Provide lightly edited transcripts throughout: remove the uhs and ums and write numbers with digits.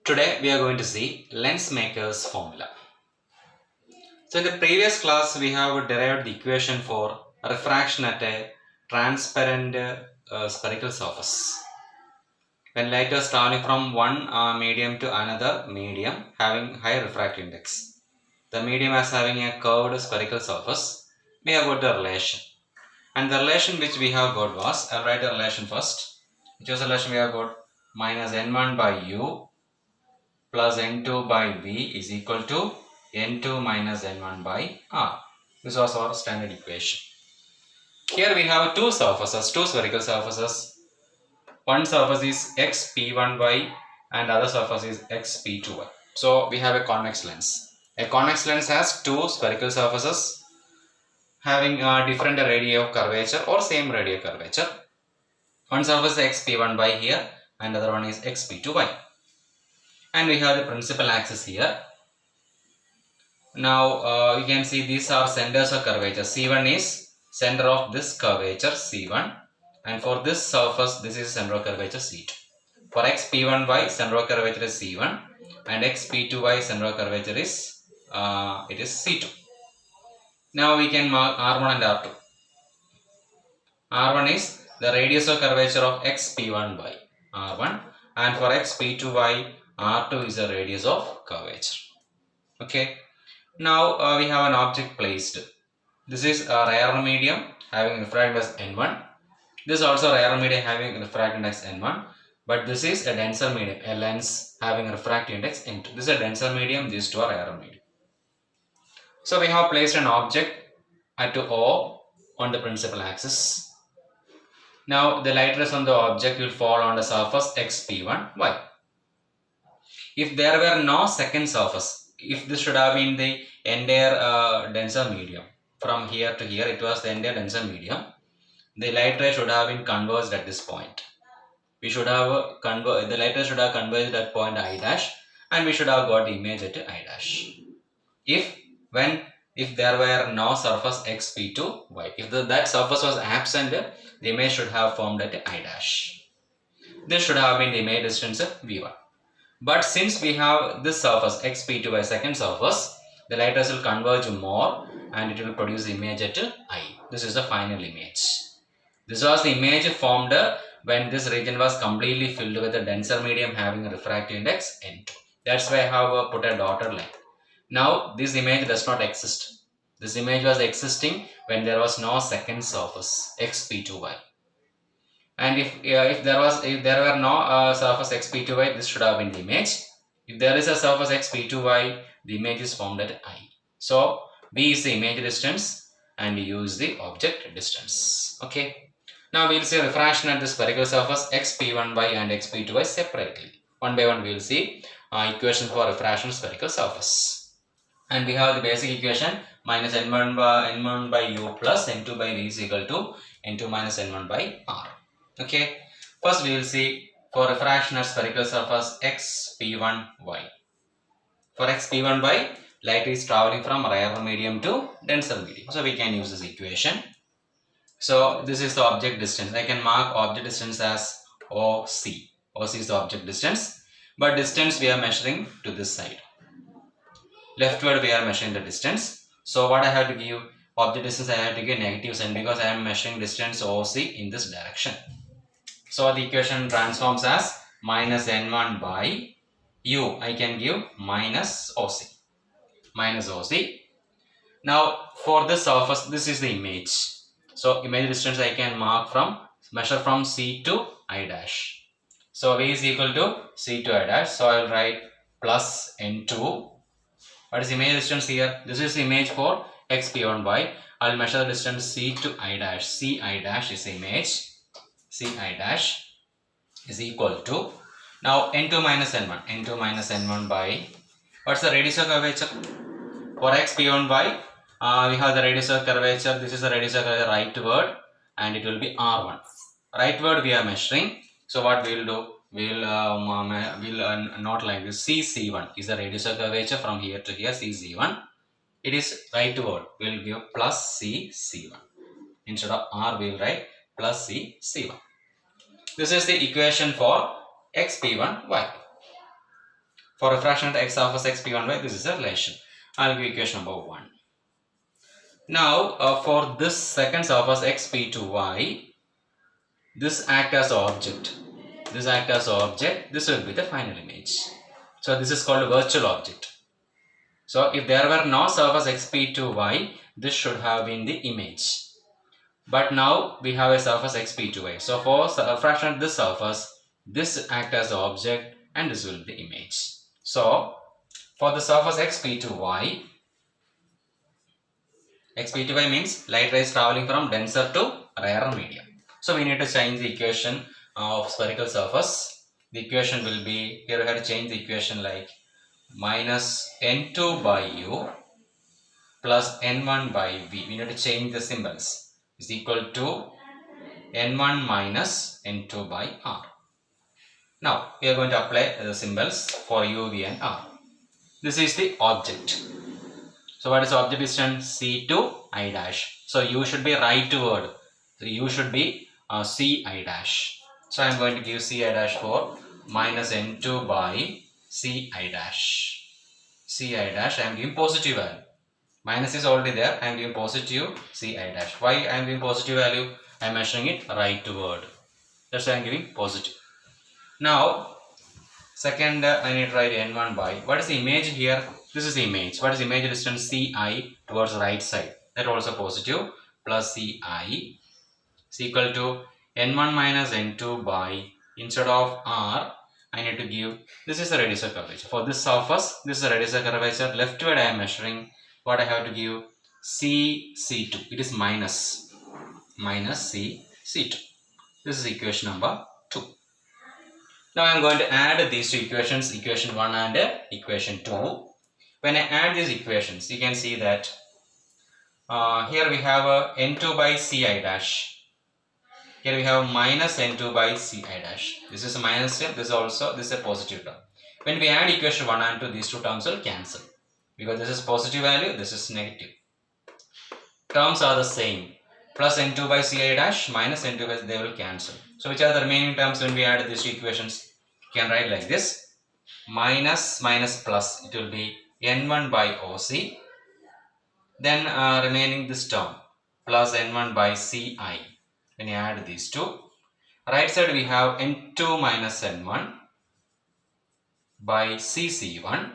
Today we are going to see Lensmaker's formula. So in the previous class we have derived the equation for refraction at a transparent spherical surface. When light is traveling from one medium to another medium having high refractive index. The medium is having a curved spherical surface. We have got the relation. And the relation which we have got was, I'll write the relation first. Which was the relation we have got? Minus n1 by u plus n2 by v is equal to n2 minus n1 by r. This was our standard equation. Here we have two surfaces, two spherical surfaces. One surface is xp1y and other surface is xp2y. So we have a convex lens. A convex lens has two spherical surfaces having different radii of curvature or same radii of curvature. One surface is xp1y here and other one is xp2y. And we have the principal axis here. Now you can see these are centers of curvature. C1 is center of this curvature C1, and for this surface this is center of curvature C2. For xp1y center of curvature is C1 and xp2y center of curvature is C2. Now we can mark R1 and R2. R1 is the radius of curvature of xp1y R1, and for xp2y R2 is the radius of curvature. Okay. Now we have an object placed. This is a rarer medium having refractive index n1. This is also a rarer medium having refractive index n1. But this is a denser medium, a lens having refractive index n2. This is a denser medium, these two are rarer medium. So we have placed an object at O on the principal axis. Now the light rays on the object will fall on the surface xp1y. If there were no second surface, if this should have been the entire denser medium, from here to here it was the entire denser medium, the light ray should have been converged at this point. We should have the light ray should have converged at point I dash, and we should have got the image at I dash. If there were no surface xp2y, if that surface was absent, the image should have formed at I dash. This should have been the image distance v1. But since we have this surface xp2y second surface, the light rays will converge more and it will produce the image at I. This is the final image. This was the image formed when this region was completely filled with a denser medium having a refractive index n2. That's why I have put a dotted line. Now this image does not exist. This image was existing when there was no second surface xp2y. And if there were no surface xp2y, this should have been the image. If there is a surface xp2y, the image is formed at I. So v is the image distance and u is the object distance. Okay. Now we will see refraction at the spherical surface xp1y and xp2y separately. One by one we will see equation for refraction spherical surface. And we have the basic equation minus n1 by u plus n2 by v is equal to n2 minus n1 by r. Okay, first we will see for refraction at spherical surface xp1y. For xp1y, light is traveling from rarer medium to denser medium. So we can use this equation. So this is the object distance. I can mark object distance as OC. OC is the object distance, but distance we are measuring to this side. Leftward we are measuring the distance. So what I have to give object distance, I have to give negative sign because I am measuring distance OC in this direction. So the equation transforms as minus n1 by u. I can give minus OC. Minus OC. Now for this surface, this is the image. So image distance I can measure from C to I dash. So V is equal to C to I dash. So I will write plus N2. What is image distance here? This is image for xp1y. I will measure the distance C to I dash. C I dash is image. C I dash is equal to, now n2 minus n1. n2 minus n1 by, what's the radius of curvature? For xp1y, we have the radius of curvature. This is the radius of curvature rightward and it will be r1. Rightward we are measuring. So what we will do? We will not like this. C1 is the radius of curvature from here to here. C1. It is rightward. We will give plus C1. Instead of r we will write plus C1. This is the equation for xp1y. For a fraction of x surface x p1y, this is a relation. I'll give equation number 1. Now, for this second surface x p2y, this act as object. This act as object. This will be the final image. So this is called a virtual object. So if there were no surface x p2y, this should have been the image. But now we have a surface x p2y. So for a fraction of this surface, this act as object and this will be the image. So for the surface x p2y means light rays traveling from denser to rarer medium. So we need to change the equation of spherical surface. The equation will be, here we have to change the equation like minus n2 by u plus n1 by v. We need to change the symbols. Is equal to n1 minus n2 by r. Now we are going to apply the symbols for u, v and r. This is the object. So what is object distance? C to I dash. So u should be right word. So u should be C I dash. So I am going to give C I dash for minus n2 by C I dash. C I dash, I am giving positive value. Minus is already there. I am giving positive C I dash. Why I am giving positive value? I am measuring it right word. That's why I am giving positive. Now, second I need to write n1 by. What is the image here? This is the image. What is the image distance? Ci towards the right side. That also positive plus Ci is equal to n1 minus n2 by, instead of r, I need to give, this is the radius of curvature. For this surface, this is the radius of curvature. Leftward I am measuring. What I have to give? C2. It is minus C2. This is equation number 2. Now I am going to add these two equations, equation 1 and equation 2. When I add these equations, you can see that here we have n2 by Ci dash. Here we have minus n2 by Ci dash. This is a minus term, this is a positive term. When we add equation 1 and 2, these two terms will cancel. Because this is positive value, this is negative. Terms are the same. Plus n2 by Ci dash, minus n2 by, they will cancel. So which are the remaining terms when we add these two equations? You can write like this. Minus plus, it will be n1 by OC. Then remaining this term, plus n1 by Ci. When you add these two, right side we have n2 minus n1 by cc1.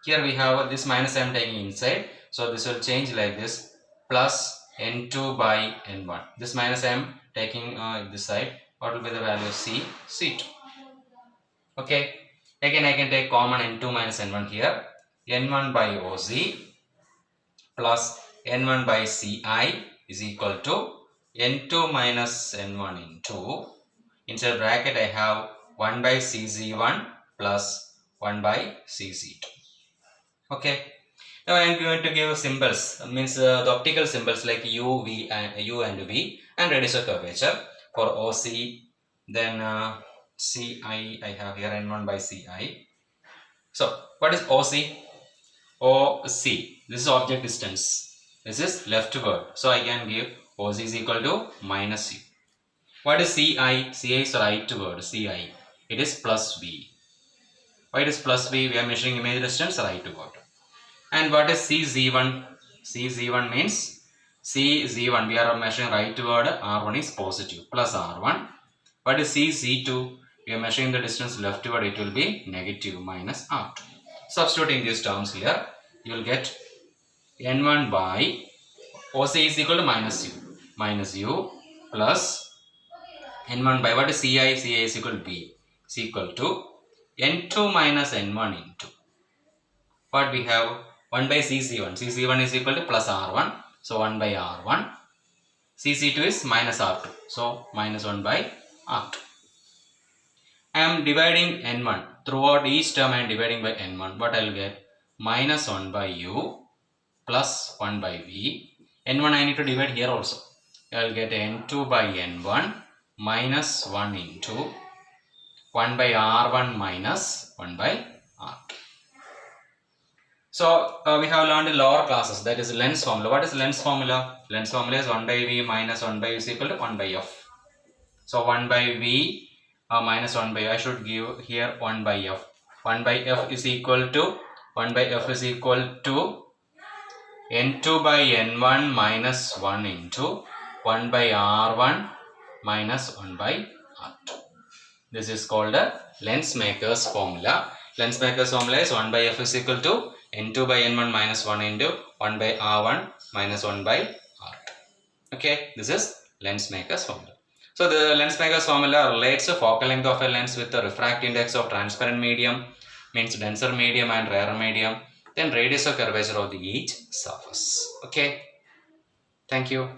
Here we have this minus I am taking inside, so this will change like this, plus n2 by n1. This minus I am taking this side. What will be the value of c2? Okay, again I can take common n2 minus n1 here. n1 by oc plus n1 by ci is equal to n2 minus n1 into, inside bracket I have 1 by cz1 plus 1 by cz2. Okay. Now I am going to give symbols, means the optical symbols like u, v, and u and v, and radius of curvature for OC. Then Ci I have here n1 by Ci. So what is OC? OC. This is object distance. This is leftward. So I can give OC is equal to minus u. What is Ci? Ci is rightward. Ci. It is plus v. Why it is plus v? We are measuring image distance rightward. And what is CZ1? CZ1 means CZ1 we are measuring rightward. R1 is positive plus R1. What is CZ2? We are measuring the distance leftward. It will be negative minus R2. Substituting these terms here, you will get n1 by OC is equal to minus u plus n1 by what is Ci? Ci is equal to v is equal to n2 minus n1 into what we have 1 by cc1. cc1 is equal to plus r1, so 1 by r1. cc2 is minus r2, so minus 1 by r2. I am dividing n1 throughout each term. I am dividing by n1. What I will get? Minus 1 by u plus 1 by v. n1 I need to divide here also. I will get n2 by n1 minus 1 into 1 by r1 minus 1 by r2. So we have learned in lower classes, that is lens formula. What is lens formula? Lens formula is 1 by v minus 1 by u is equal to 1 by f. So 1 by v minus 1 by u, I should give here 1 by f. 1 by f is equal to n2 by n1 minus 1 into 1 by r1 minus 1 by r2. This is called a Lensmaker's formula. Lensmaker's formula is 1 by f is equal to n2 by n1 minus 1 into 1 by r1 minus 1 by r2. Okay, this is Lensmaker's formula. So the Lensmaker's formula relates the focal length of a lens with the refractive index of transparent medium, means denser medium and rarer medium, then radius of curvature of each surface. Okay, thank you.